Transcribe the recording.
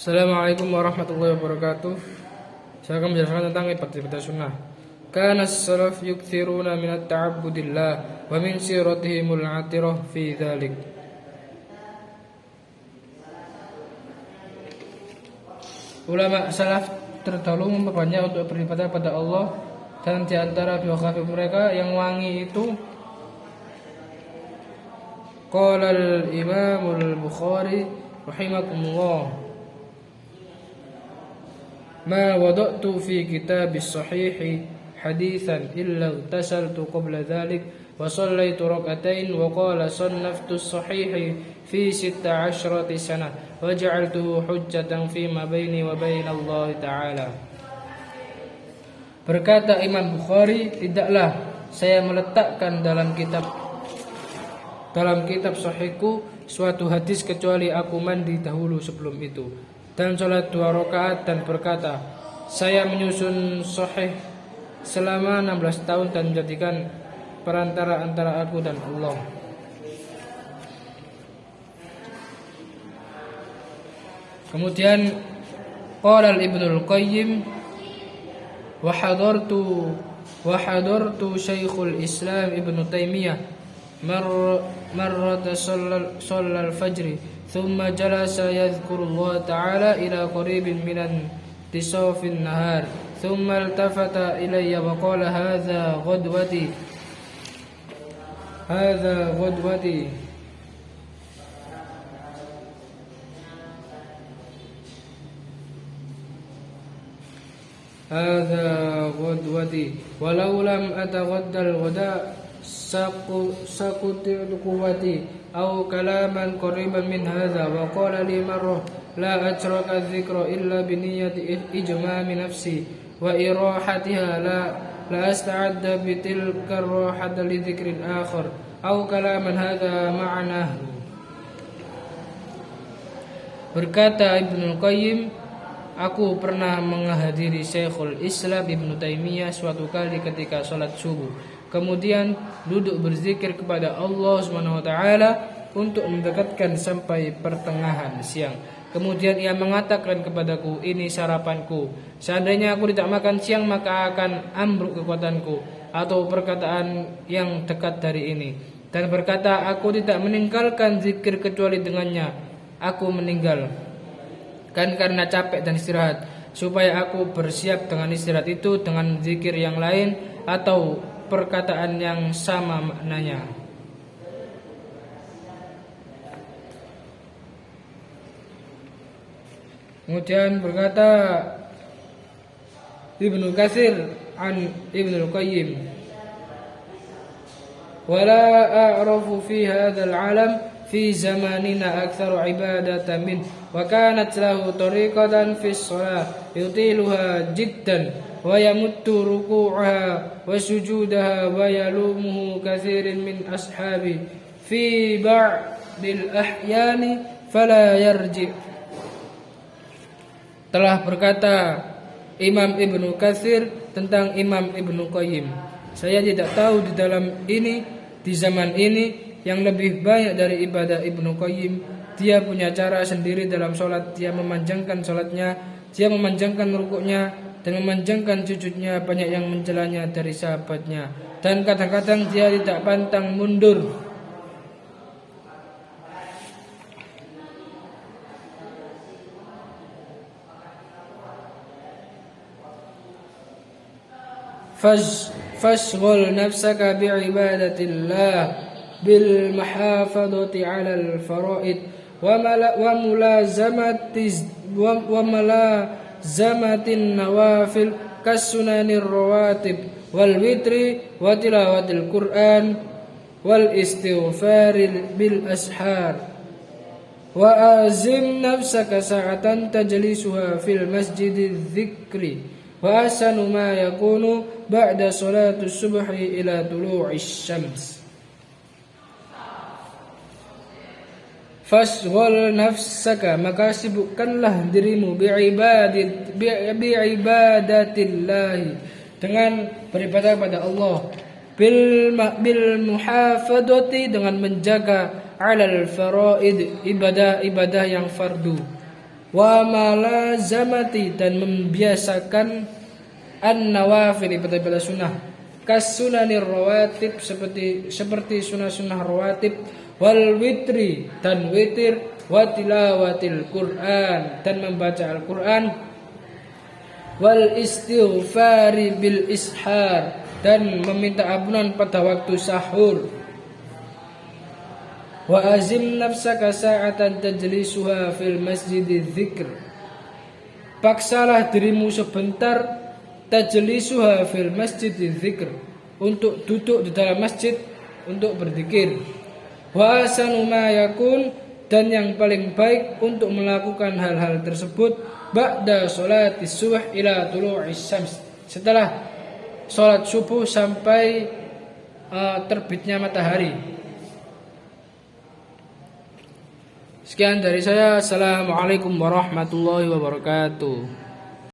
Assalamualaikum warahmatullahi wabarakatuh. Saya akan menjelaskan tentang ibadah sunnah. Kana as-salaf yukthiruna min at-ta'abbudillah wa min siratihimul 'atirah fi dzalik. Ulama salaf terdahulu memperbanyak untuk beribadah pada Allah, dan di antara biografi mereka yang wangi itu qala al-Imam al-Bukhari rahimakumullah, ما وضعت في كتاب الصحيح حديثا إلا اغتسلت قبل ذلك وصليت ركعتين وقال صنفت الصحيح في 16 سنة وجعلته حجة فيما بيني وبين الله تعالى. Berkata Imam Bukhari, tidaklah saya meletakkan dalam kitab sahihku suatu hadis kecuali aku mandi dahulu sebelum itu dan sholat 2 rakaat dan berkata, saya menyusun sahih selama 16 tahun dan menjadikan perantara antara aku dan Allah. Kemudian qala Ibnul Qayyim wa hadartu Syekhul Islam Ibnu Taimiyah marrata shallal fajri ثم جلس يذكر الله تعالى إلى قريب من انتصاف النهار ثم التفت إلي وقال هذا غدوتي ولو لم أتغدى الغداء سقطت قوتي أو كلاما قريبا من هذا. وقال لي مرة لا أترك الذكر إلا بنية إجمام نفسي وإراحتها لا أستعد بتلك الراحة لذكر آخر أو كلاما هذا معناه. Berkata Ibnul Qayyim, aku pernah menghadiri Syekhul Islam Ibnu Taimiyah suatu kali ketika sholat subuh. Kemudian duduk berzikir kepada Allah SWT untuk mendekatkan sampai pertengahan siang. Kemudian ia mengatakan kepadaku, ini sarapanku. Seandainya aku tidak makan siang maka akan ambruk kekuatanku. Atau perkataan yang dekat dari ini. Dan berkata, aku tidak meninggalkan zikir kecuali dengannya aku meninggal. Kan karena capek dan istirahat, supaya aku bersiap dengan istirahat itu dengan zikir yang lain atau perkataan yang sama maknanya. Kemudian berkata Ibnu Katsir an Ibnul Qayyim, wala a'rafu fi hadzal alam fi zamanina aktsaru ibadatan min wa kanat lahu tariqatan fi shalah yutiluha jiddan wa yamuttu ruku'aha wa sujudaha wa yalumuhu katsirin min ashabi fi ba'dil ahyani fala yarji. Telah berkata Imam Ibnu Katsir tentang Imam Ibnu Qayyim, saya tidak tahu di zaman ini yang lebih banyak dari ibadah Ibnu Qayyim. Dia punya cara sendiri dalam sholat. Dia memanjangkan sholatnya, dia memanjangkan rukuknya dan memanjangkan sujudnya. Banyak yang mencelanya dari sahabatnya, dan kadang-kadang dia tidak pantang mundur. Fashghul nafsaka bi'ibadatillah bil muhafadhati 'alal fara'id wa mulazamatin nawafil kasunanir rawatib wal witri wa tilawatil Qur'an wal istighfar bil ashar wa azim nafsaka sa'atan tajlisuha fil masjididz dzikri wa asanu ma yakunu ba'da salatus subhi ila tulu'is syams. Fashghul nafsaka, maka sibukkanlah dirimu bi'ibadatillahi, dengan beribadah kepada Allah, bil muhafadati, dengan menjaga 'alal faraid, ibadah-ibadah yang fardu, wa malazamati dan membiasakan an-nawafil ibadah sunnah kas sunanir rawatib seperti sunnah rawatib wal witri dan witir wa tilawatil Quran dan membaca Al-Quran wal istighfari bil ishar dan meminta ampunan pada waktu sahur wa azim nafsaka sa'atan tajlisuha fil masjidil dzikr paksalah dirimu sebentar tajlisuha fil masjidil dzikr untuk duduk di dalam masjid untuk berzikir wa asanu ma yakun dan yang paling baik untuk melakukan hal-hal tersebut ba'da sholatis subuh ila tulu'is syams setelah sholat subuh sampai terbitnya matahari. Sekian dari saya. Assalamualaikum warahmatullahi wabarakatuh.